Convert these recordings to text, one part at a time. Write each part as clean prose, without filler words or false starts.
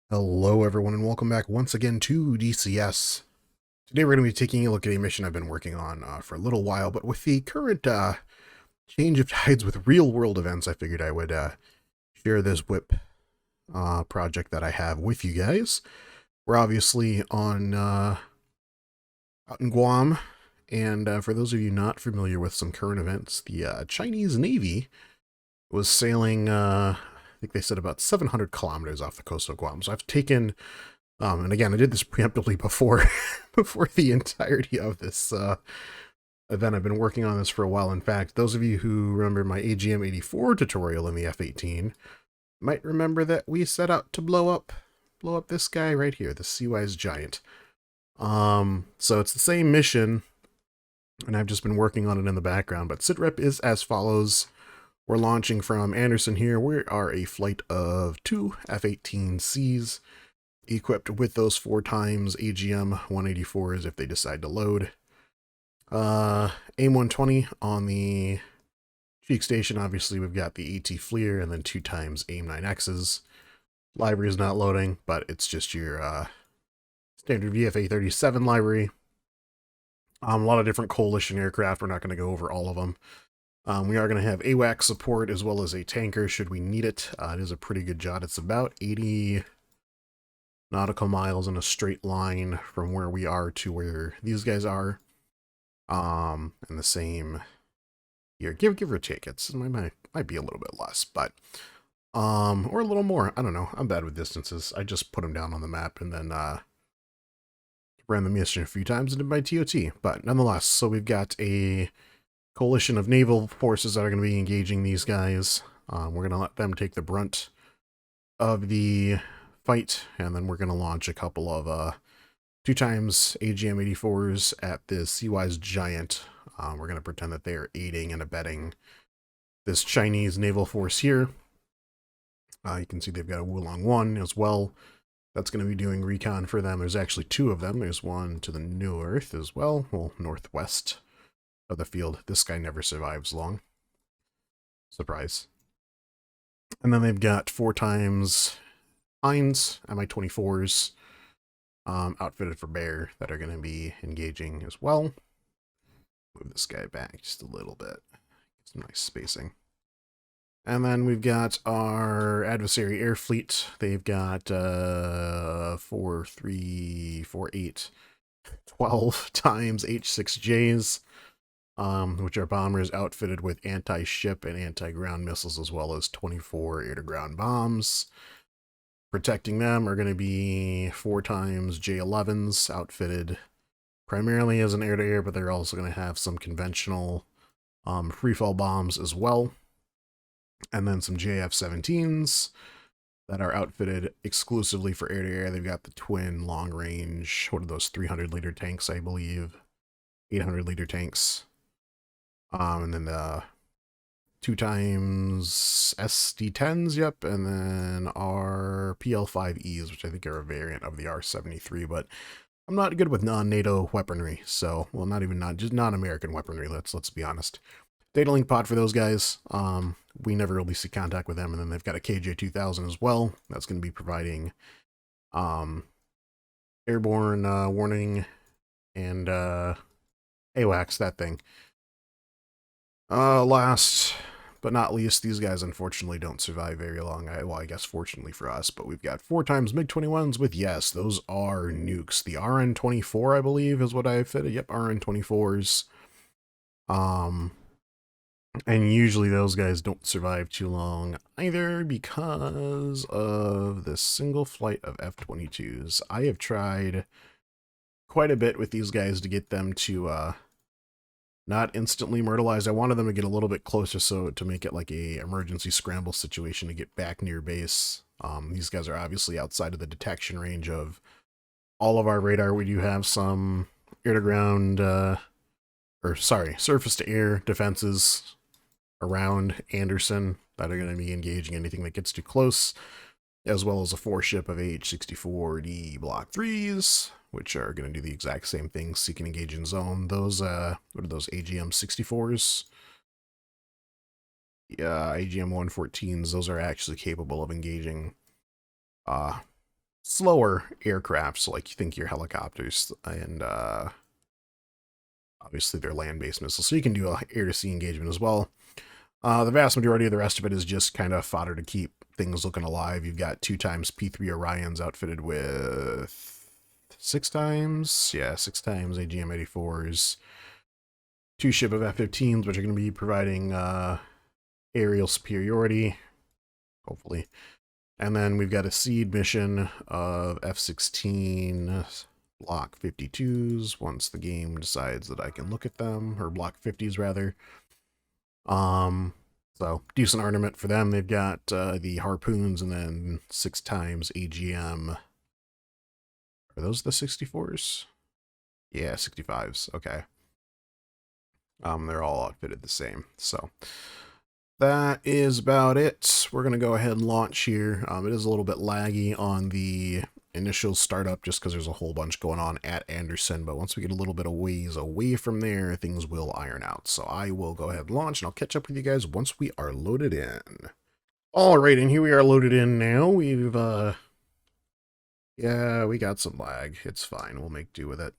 Hello everyone and welcome back once again to DCS. Today we're going to be taking a look at a mission I've been working on for a little while, but with the current change of tides with real world events, I figured I would share this whip project that I have with you guys. We're obviously on out in Guam, and for those of you not familiar with some current events, the Chinese Navy was sailing, I think they said about 700 kilometers off the coast of Guam. So I've taken and again, I did this preemptively before before the entirety of this event. I've been working on this for a while. In fact, those of you who remember my AGM-84 tutorial in the F-18 might remember that we set out to blow up this guy right here, the Seawise Giant. So it's the same mission, and I've just been working on it in the background. But sitrep is as follows. We're launching from Anderson here. We are a flight of 2 F-18Cs. Equipped with those 4 times AGM 184s if they decide to load. AIM 120 on the Cheek Station. Obviously, we've got the AT Fleer and then 2 times AIM 9Xs. Library is not loading, but it's just your standard VFA 37 library. A lot of different coalition aircraft. We're not going to go over all of them. We are going to have AWACS support as well as a tanker should we need it. It is a pretty good job. It's about 80 nautical miles in a straight line from where we are to where these guys are. And the same here, give or take, it might be a little bit less, but or a little more. I don't know. I'm bad with distances. I just put them down on the map and then ran the mission a few times and did my TOT. But nonetheless, so we've got a coalition of naval forces that are going to be engaging these guys. We're going to let them take the brunt of the fight, and then we're going to launch a couple of 2 times AGM-84s at the Seawise Giant. We're going to pretend that they are aiding and abetting this Chinese naval force here. You can see they've got a Wulong 1 as well. That's going to be doing recon for them. There's actually 2 of them. There's one to the north as well, northwest of the field. This guy never survives long. Surprise. And then they've got 4 times Heinz Mi-24s outfitted for bear that are going to be engaging as well. Move this guy back just a little bit. Get some nice spacing. And then we've got our adversary air fleet. They've got 4, 3, 4, 8, 12 times H-6Js, which are bombers outfitted with anti-ship and anti-ground missiles, as well as 24 air-to-ground bombs. Protecting them are going to be 4 times J-11s, outfitted primarily as an air-to-air, but they're also going to have some conventional freefall bombs as well. And then some JF-17s that are outfitted exclusively for air-to-air. They've got the twin long-range, what are those, 300-liter tanks, I believe, 800-liter tanks. And then the 2 times SD-10s, yep, and then our PL-5Es, which I think are a variant of the R-73, but I'm not good with non-NATO weaponry, so, well, just non-American weaponry, let's be honest. Data link pod for those guys, we never really see contact with them, and then they've got a KJ-2000 as well. That's going to be providing airborne warning and AWACS, that thing. Last but not least, these guys unfortunately don't survive very long. Well, I guess fortunately for us, but we've got 4 times MiG-21s with, yes, those are nukes. The RN-24, I believe, is what I fitted. Yep, RN-24s. And usually those guys don't survive too long either because of the single flight of F-22s. I have tried quite a bit with these guys to get them to not instantly myrtleized. I wanted them to get a little bit closer so to make it like a emergency scramble situation to get back near base. These guys are obviously outside of the detection range of all of our radar. We do have some air-to-ground, surface-to-air defenses around Anderson that are going to be engaging anything that gets too close, as well as a 4-ship of H-64D Block 3s, which are going to do the exact same thing, seek and engage in zone. Those, what are those, AGM-64s? Yeah, AGM-114s, those are actually capable of engaging slower aircraft, so like you think your helicopters and obviously they're land-based missiles, so you can do a air-to-sea engagement as well. The vast majority of the rest of it is just kind of fodder to keep things looking alive. You've got 2 times P3 Orions outfitted with 6 times AGM-84s, 2 ship of F-15s, which are going to be providing aerial superiority, hopefully. And then we've got a seed mission of F-16 Block 52s once the game decides that I can look at them, or Block 50s rather. So decent armament for them. They've got the harpoons and then 6 times AGM. Are those the 64s? Yeah, 65s. Okay. They're all outfitted the same. So that is about it. We're going to go ahead and launch here. It is a little bit laggy on the initial startup just because there's a whole bunch going on at Anderson, but once we get a little bit of ways away from there, things will iron out. So I will go ahead and launch, and I'll catch up with you guys once we are loaded in. All right, and here we are loaded in now. We've, yeah, we got some lag. It's fine. We'll make do with it.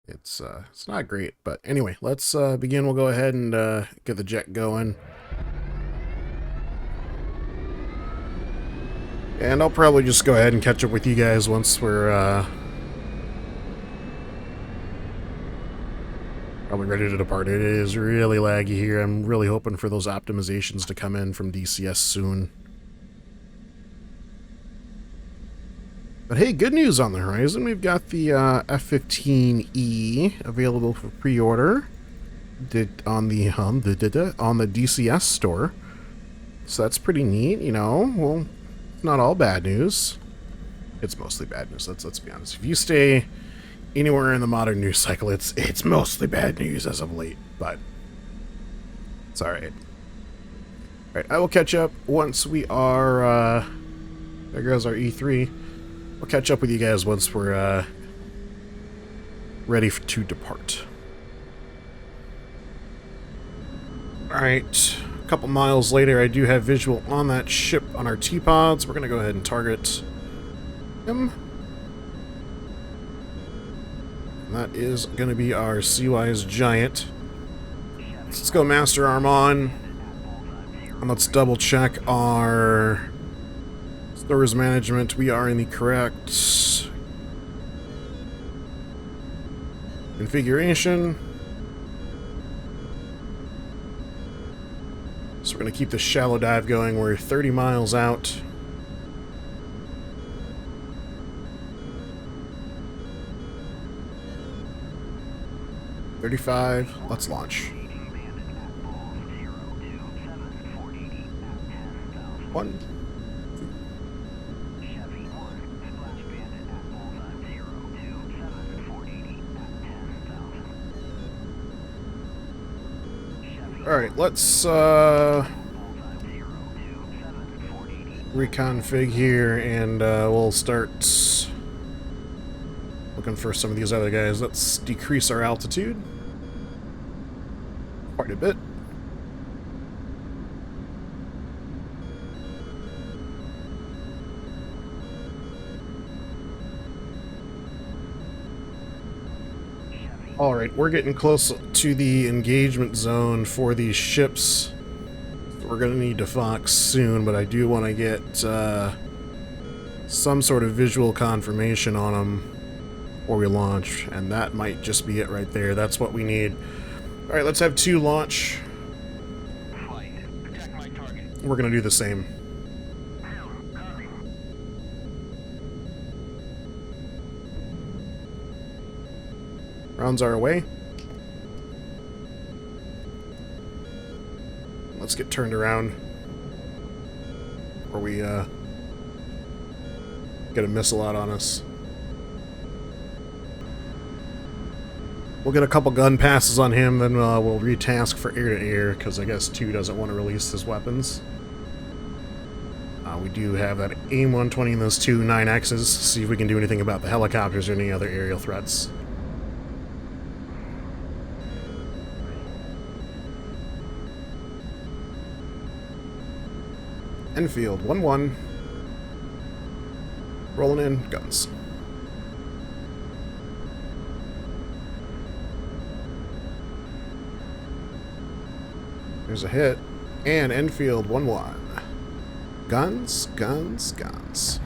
It's not great, but anyway, let's begin. We'll go ahead and get the jet going. And I'll probably just go ahead and catch up with you guys once we're probably ready to depart. It is really laggy here. I'm really hoping for those optimizations to come in from DCS soon. But hey, good news on the horizon. We've got the F-15E available for pre-order on the DCS store. So that's pretty neat, you know. Well, not all bad news. It's mostly bad news. Let's be honest. If you stay anywhere in the modern news cycle, it's mostly bad news as of late, but it's all right. All right, I will catch up once we are. There goes our E3. We'll catch up with you guys once we're ready to depart. All right. A couple miles later, I do have visual on that ship on our T-pods. We're going to go ahead and target him. And that is going to be our Sea-Wise Giant. Let's go Master Arm on. And let's double check our stores management. We are in the correct configuration. So we're going to keep the shallow dive going. We're 30 miles out. Let's launch. 1, 2. Alright, let's reconfig here, and we'll start looking for some of these other guys. Let's decrease our altitude quite a bit. Alright, we're getting close to the engagement zone for these ships. We're going to need to Fox soon, but I do want to get some sort of visual confirmation on them before we launch, and that might just be it right there. That's what we need. Alright, let's have 2 launch. We're going to do the same. Rounds are away. Let's get turned around before we get a missile out on us. We'll get a couple gun passes on him, then we'll retask for air-to-air, because I guess 2 doesn't want to release his weapons. We do have that AIM-120 and those 2 9Xs. See if we can do anything about the helicopters or any other aerial threats. Enfield, 1-1. Rolling in, guns. There's a hit. And Enfield 1-1. Guns, guns, guns.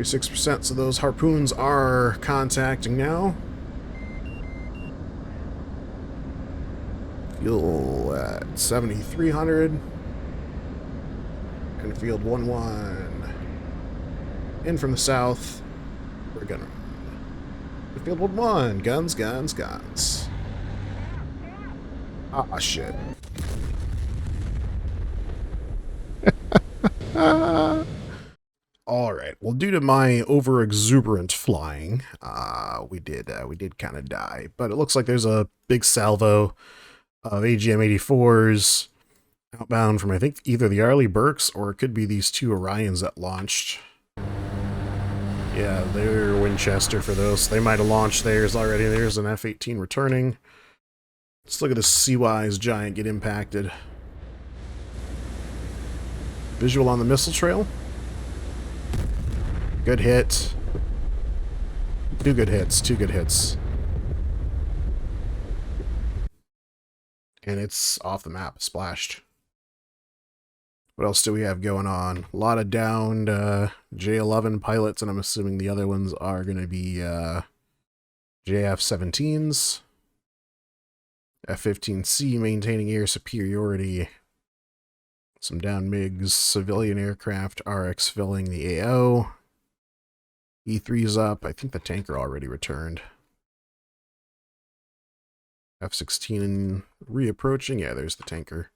%, so those harpoons are contacting now. Fuel at 7,300. Enfield 1-1. In from the south. We're gonna. Enfield 1-1. Guns, guns, guns. Ah, shit. All right. Well, due to my over-exuberant flying, we did kind of die. But it looks like there's a big salvo of AGM-84s outbound from, I think, either the Arleigh Burkes or it could be these two Orions that launched. Yeah, they're Winchester for those. They might have launched theirs already. There's an F-18 returning. Let's look at this Sea-Wise giant get impacted. Visual on the missile trail. Good hit. Two good hits. Two good hits. And it's off the map. Splashed. What else do we have going on? A lot of downed J-11 pilots, and I'm assuming the other ones are going to be JF-17s. F-15C maintaining air superiority. Some down MiGs, civilian aircraft, RX filling the AO. E3's up. I think the tanker already returned. F-16 reapproaching. Yeah, there's the tanker.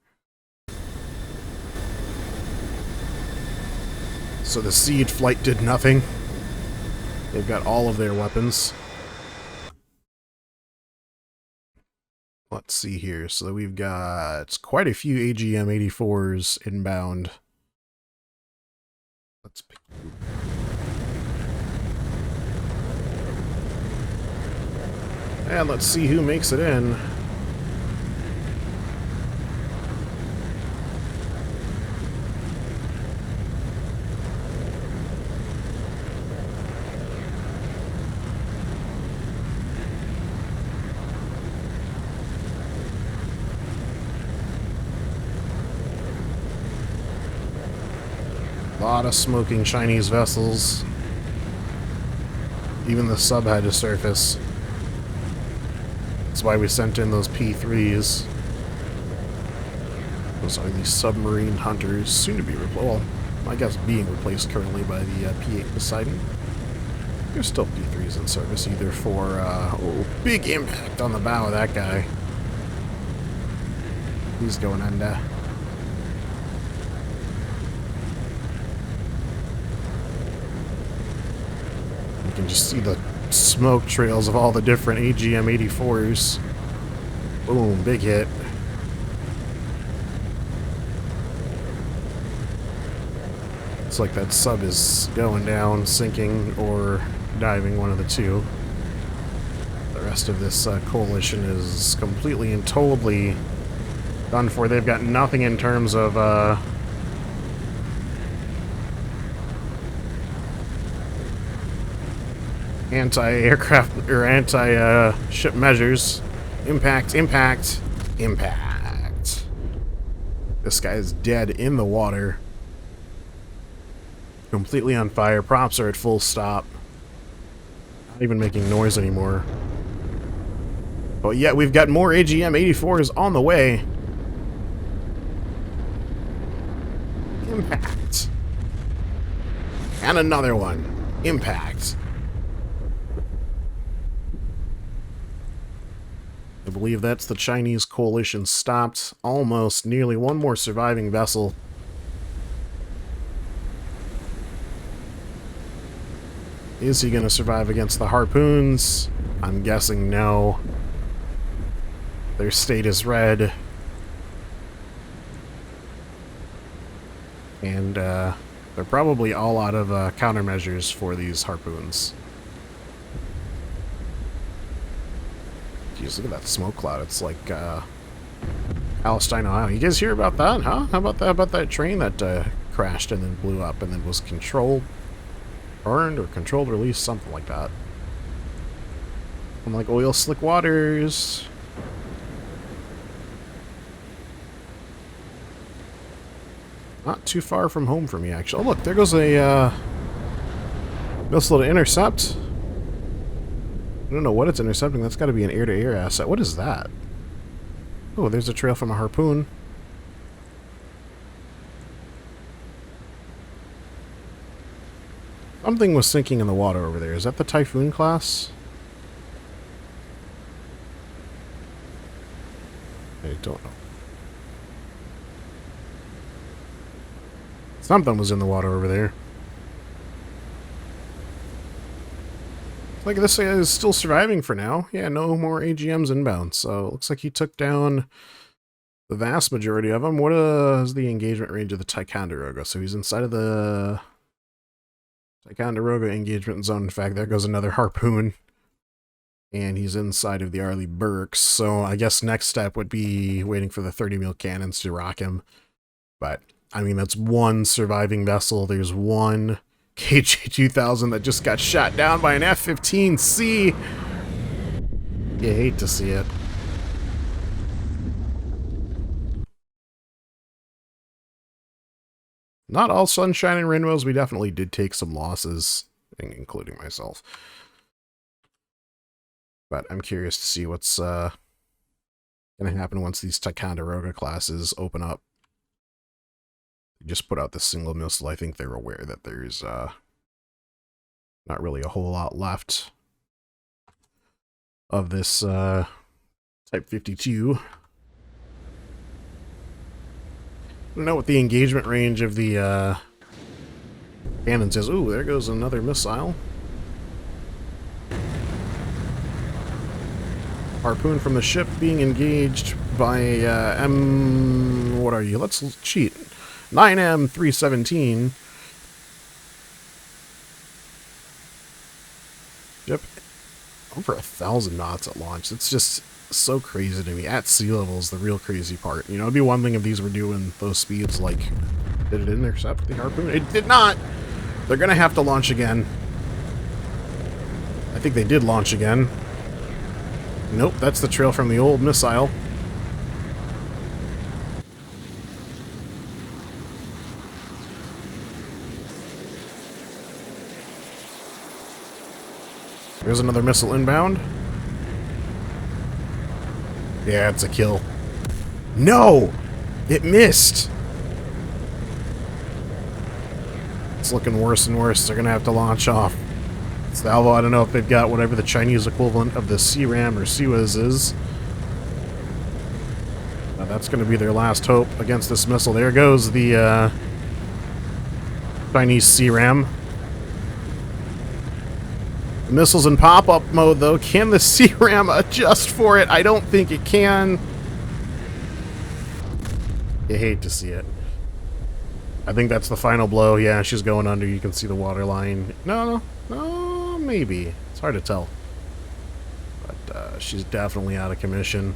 So the Seed flight did nothing. They've got all of their weapons. Let's see here. So we've got quite a few AGM-84s inbound. Let's pick. And let's see who makes it in. A lot of smoking Chinese vessels. Even the sub had to surface. That's why we sent in those P3s. Those are the submarine hunters, soon to be well, I guess being replaced currently by the P8 Poseidon. There's still P3s in service, either for big impact on the bow of that guy. He's going under. You can just see the smoke trails of all the different AGM-84s. Boom, big hit. It's like that sub is going down, sinking, or diving, one of the two. The rest of this coalition is completely and totally done for. They've got nothing in terms of anti-aircraft or anti-ship measures. Impact, impact, impact. This guy is dead in the water. Completely on fire. Props are at full stop. Not even making noise anymore. But yet we've got more AGM-84s on the way. Impact. And another one. Impact. I believe that's the Chinese coalition stopped. Almost. Nearly one more surviving vessel. Is he going to survive against the harpoons? I'm guessing no. Their state is red. And they're probably all out of countermeasures for these harpoons. Jeez, look at that smoke cloud. It's like Palestine, Ohio. You guys hear about that, huh? How about that? About that train that crashed and then blew up and then was controlled, burned, or controlled release, something like that. I'm like oil slick waters. Not too far from home for me, actually. Oh, look, there goes a missile to intercept. I don't know what it's intercepting. That's got to be an air-to-air asset. What is that? Oh, there's a trail from a harpoon. Something was sinking in the water over there. Is that the Typhoon class? I don't know. Something was in the water over there. Like, this guy is still surviving for now. Yeah, no more AGMs inbound. So, it looks like he took down the vast majority of them. What is the engagement range of the Ticonderoga? So, he's inside of the Ticonderoga engagement zone. In fact, there goes another harpoon. And he's inside of the Arleigh Burks. So, I guess next step would be waiting for the 30 mil cannons to rock him. But, I mean, that's one surviving vessel. There's one KJ-2000 that just got shot down by an F-15C. You hate to see it. Not all sunshine and rainbows. We definitely did take some losses, including myself. But I'm curious to see what's going to happen once these Ticonderoga classes open up. They just put out this single missile. I think they're aware that there's not really a whole lot left of this Type 52. I don't know what the engagement range of the cannons is. Ooh, there goes another missile. Harpoon from the ship being engaged by what are you? Let's cheat. 9M317. Yep. Over 1,000 knots at launch. It's just so crazy to me. At sea level is the real crazy part. You know, it'd be one thing if these were doing those speeds like... Did it intercept the harpoon? It did not! They're gonna have to launch again. I think they did launch again. Nope, that's the trail from the old missile. There's another missile inbound. Yeah, it's a kill. No! It missed! It's looking worse and worse. They're gonna have to launch off. Salvo, I don't know if they've got whatever the Chinese equivalent of the CRAM or CWIS is. Now that's gonna be their last hope against this missile. There goes the Chinese CRAM. The missile's in pop-up mode, though. Can the CRAM adjust for it? I don't think it can. You hate to see it. I think that's the final blow. Yeah, she's going under. You can see the water line. No, maybe. It's hard to tell. But she's definitely out of commission.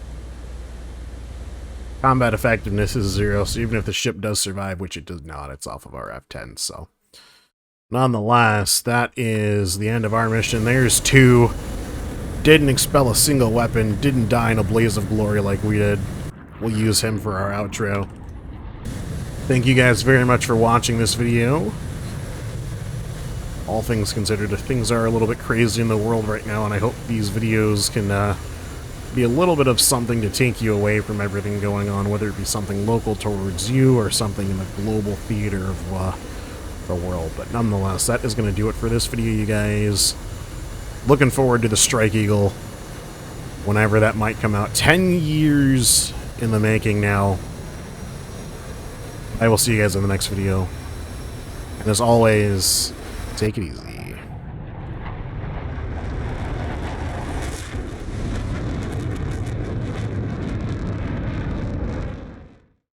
Combat effectiveness is 0, so even if the ship does survive, which it does not, it's off of our F-10, so... Nonetheless, that is the end of our mission. There's 2. Didn't expel a single weapon. Didn't die in a blaze of glory like we did. We'll use him for our outro. Thank you guys very much for watching this video. All things considered, things are a little bit crazy in the world right now, and I hope these videos can be a little bit of something to take you away from everything going on, whether it be something local towards you or something in the global theater of the world. But nonetheless, that is going to do it for this video, you guys. Looking forward to the Strike Eagle whenever that might come out. 10 years in the making now. I will see you guys in the next video. And as always, take it easy.